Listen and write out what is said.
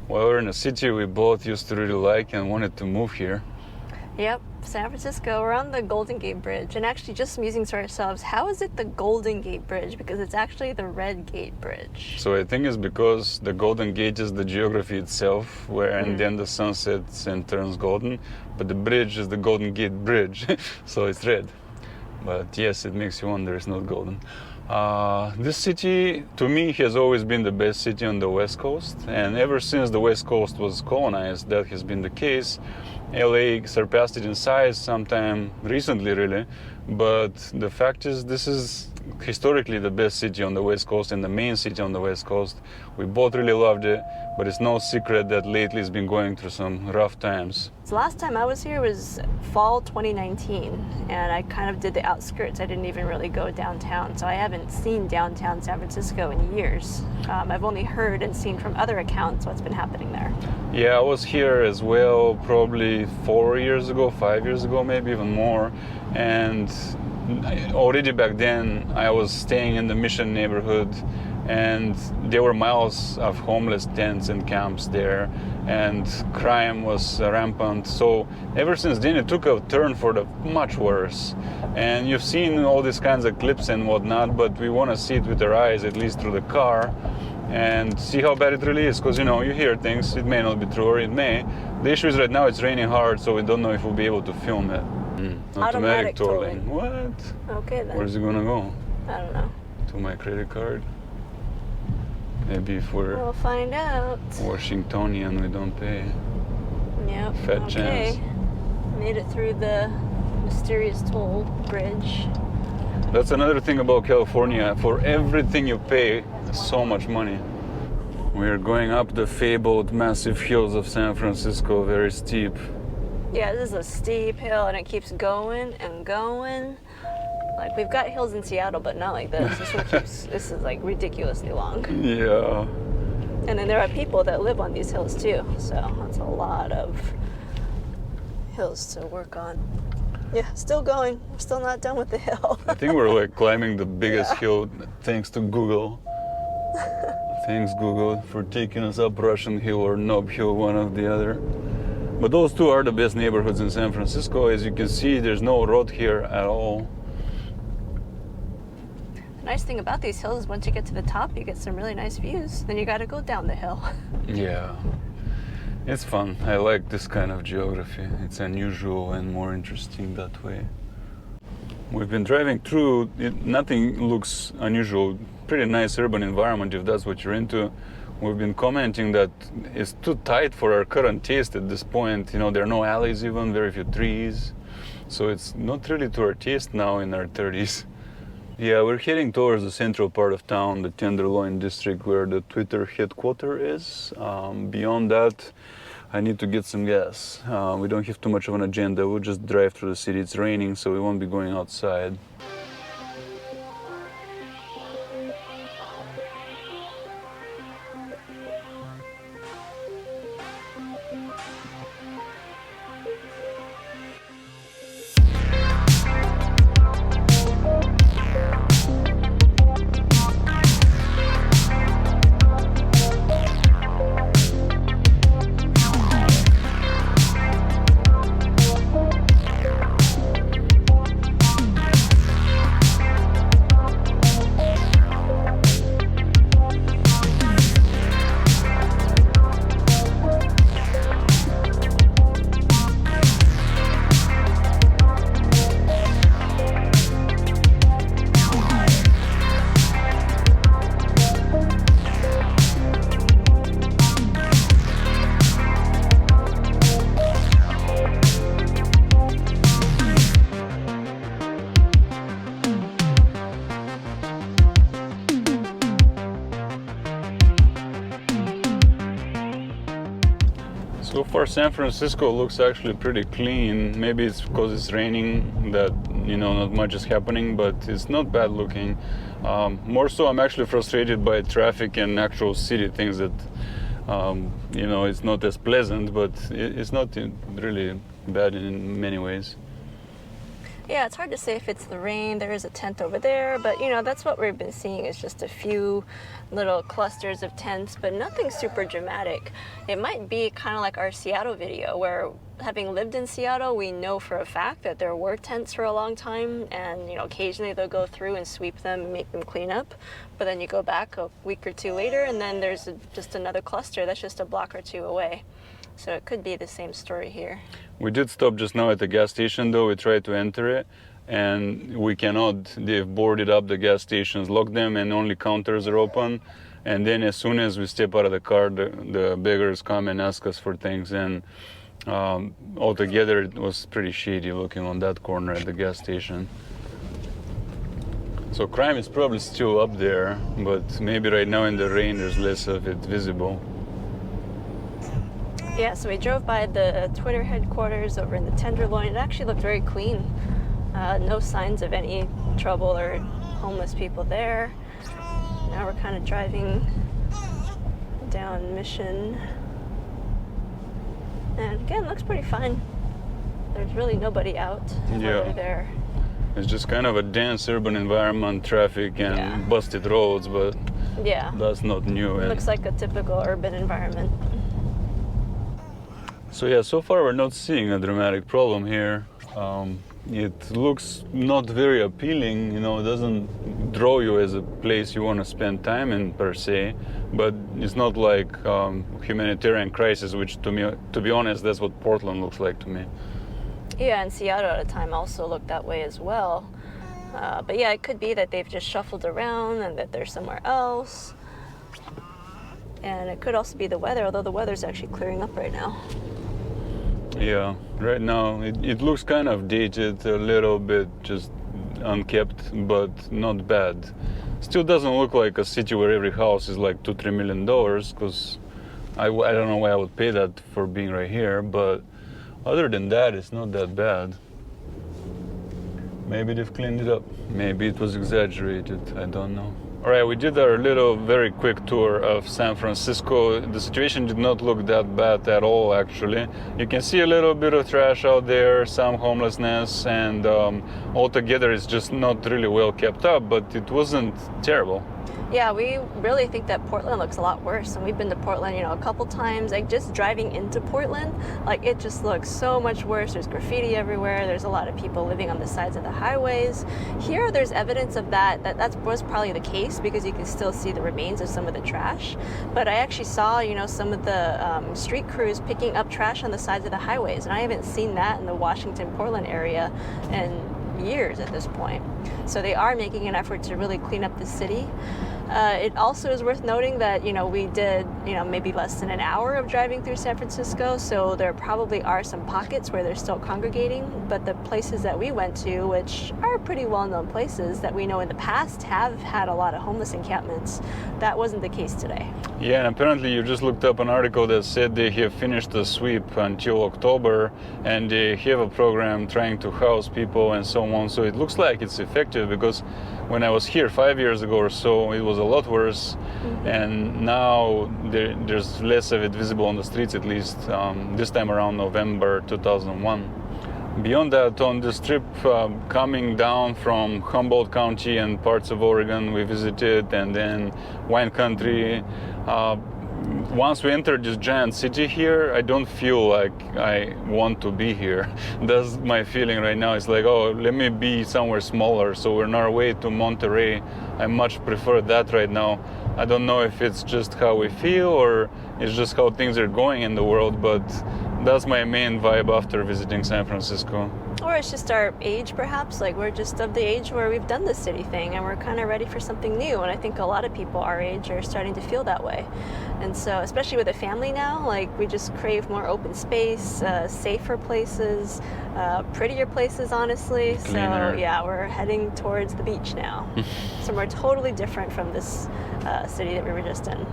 Well, we're in a city we both used to really like and wanted to move here. Yep, San Francisco. We're on the Golden Gate Bridge, and actually just musing to ourselves, how is it the Golden Gate Bridge? Because it's actually the Red Gate Bridge. So I think it's because the Golden Gate is the geography itself, where and then the sun sets and turns golden, but the bridge is the Golden Gate Bridge, so it's red. But yes, it makes you wonder it's not golden. This city, to me, has always been the best city on the West Coast, and ever since the West Coast was colonized, that has been the case. LA surpassed it in size sometime recently, really, but the fact is this is historically the best city on the West Coast and the main city on the West Coast. We both really loved it, but it's no secret that lately it's been going through some rough times. So last time I was here was fall 2019, and I kind of did the outskirts. I didn't even really go downtown, so I haven't seen downtown San Francisco in years. I've only heard and seen from other accounts what's been happening there. Yeah, I was here as well probably 4 years ago, 5 years ago, maybe even more, and already back then I was staying in the Mission neighborhood, and there were miles of homeless tents and camps there, and crime was rampant. So ever since then it took a turn for the much worse, and you've seen all these kinds of clips and whatnot, but we want to see it with our eyes, at least through the car, and see how bad it really is, because you hear things, it may not be true or it may. The issue is right now it's raining hard, so we don't know if we'll be able to film it. Automatic tolling. What? Okay then. Where's it gonna go? I don't know. To my credit card? Maybe if we're We'll find out. Washingtonian, we don't pay. Yep. Fat chance. Made it through the mysterious toll bridge. That's another thing about California. For everything you pay, so much money. We're going up the fabled massive hills of San Francisco, very steep. Yeah, this is a steep hill, and it keeps going and going. Like, we've got hills in Seattle, but not like this. This one keeps, this is like ridiculously long. Yeah. And then there are people that live on these hills too, so that's a lot of hills to work on. Yeah, still going. I'm still not done with the hill. I think we're like climbing the biggest hill thanks to Google. Thanks Google for taking us up Russian Hill or Nob Hill, one of the other. But those two are the best neighborhoods in San Francisco. As you can see, there's no road here at all. The nice thing about these hills is once you get to the top, you get some really nice views. Then you got to go down the hill. Yeah, it's fun. I like this kind of geography. It's unusual and more interesting that way. We've been driving through, nothing looks unusual. Pretty nice urban environment if that's what you're into. We've been commenting that it's too tight for our current taste at this point. There are no alleys even, very few trees. So it's not really to our taste now in our 30s. Yeah, we're heading towards the central part of town, the Tenderloin district, where the Twitter headquarters is. Beyond that, I need to get some gas. We don't have too much of an agenda. We'll just drive through the city. It's raining, so we won't be going outside. So far San Francisco looks actually pretty clean. Maybe it's because it's raining that, not much is happening, but it's not bad looking. More so I'm actually frustrated by traffic and actual city things that, it's not as pleasant, but it's not really bad in many ways. Yeah, it's hard to say if it's the rain. There is a tent over there, but you know, that's what we've been seeing is just a few little clusters of tents, but nothing super dramatic. It might be kind of like our Seattle video where, having lived in Seattle, we know for a fact that there were tents for a long time, and you know, occasionally they'll go through and sweep them and make them clean up, but then you go back a week or two later and then there's just another cluster that's just a block or two away. So it could be the same story here. We did stop just now at the gas station though. We tried to enter it and we cannot. They've boarded up the gas stations, locked them, and only counters are open. And then as soon as we step out of the car, the beggars come and ask us for things. And altogether it was pretty shady looking on that corner at the gas station. So crime is probably still up there, but maybe right now in the rain there's less of it visible. Yeah, so we drove by the Twitter headquarters over in the Tenderloin. It actually looked very clean. No signs of any trouble or homeless people there. Now we're kind of driving down Mission. And again, looks pretty fine. There's really nobody out over there. It's just kind of a dense urban environment, traffic and busted roads, but that's not new. It looks like a typical urban environment. So yeah, so far we're not seeing a dramatic problem here. It looks not very appealing, you know, it doesn't draw you as a place you want to spend time in per se, but it's not like humanitarian crisis, which to be honest, that's what Portland looks like to me. Yeah, and Seattle at a time also looked that way as well. But yeah, it could be that they've just shuffled around and that they're somewhere else. And it could also be the weather, although the weather's actually clearing up right now. Yeah, right now it looks kind of dated, a little bit just unkept, but not bad. Still doesn't look like a city where every house is like $2-3 million, because I don't know why I would pay that for being right here, but other than that, it's not that bad. Maybe they've cleaned it up. Maybe it was exaggerated, I don't know. All right, we did our little very quick tour of San Francisco. The situation did not look that bad at all, actually. You can see a little bit of trash out there, some homelessness, and altogether it's just not really well kept up, but it wasn't terrible. Yeah, we really think that Portland looks a lot worse, and we've been to Portland, you know, a couple times. Like, just driving into Portland, like, it just looks so much worse. There's graffiti everywhere. There's a lot of people living on the sides of the highways. Here, there's evidence of that was probably the case, because you can still see the remains of some of the trash. But I actually saw, you know, some of the street crews picking up trash on the sides of the highways, and I haven't seen that in the Washington-Portland area in years at this point. So they are making an effort to really clean up the city. It also is worth noting that, you know, we did, you know, maybe less than an hour of driving through San Francisco, so there probably are some pockets where they're still congregating, but the places that we went to, which are pretty well-known places that we know in the past have had a lot of homeless encampments, that wasn't the case today. Yeah, and apparently you just looked up an article that said they have finished the sweep until October, and they have a program trying to house people and so on, so it looks like it's effective, because when I was here 5 years ago or so, it was a lot worse, and now there's less of it visible on the streets, at least this time around November 2001. Beyond that, on the strip coming down from Humboldt County and parts of Oregon we visited, and then wine country, once we entered this giant city here, I don't feel like I want to be here. That's my feeling right now. It's like, oh, let me be somewhere smaller. So we're on our way to Monterey. I much prefer that right now. I don't know if it's just how we feel or it's just how things are going in the world, but that's my main vibe after visiting San Francisco. Or it's just our age, perhaps. Like, we're just of the age where we've done the city thing and we're kind of ready for something new. And I think a lot of people our age are starting to feel that way. And so, especially with a family now, like, we just crave more open space, safer places, prettier places, honestly. Cleaner. So yeah, we're heading towards the beach now. So we're totally different from this city that we were just in.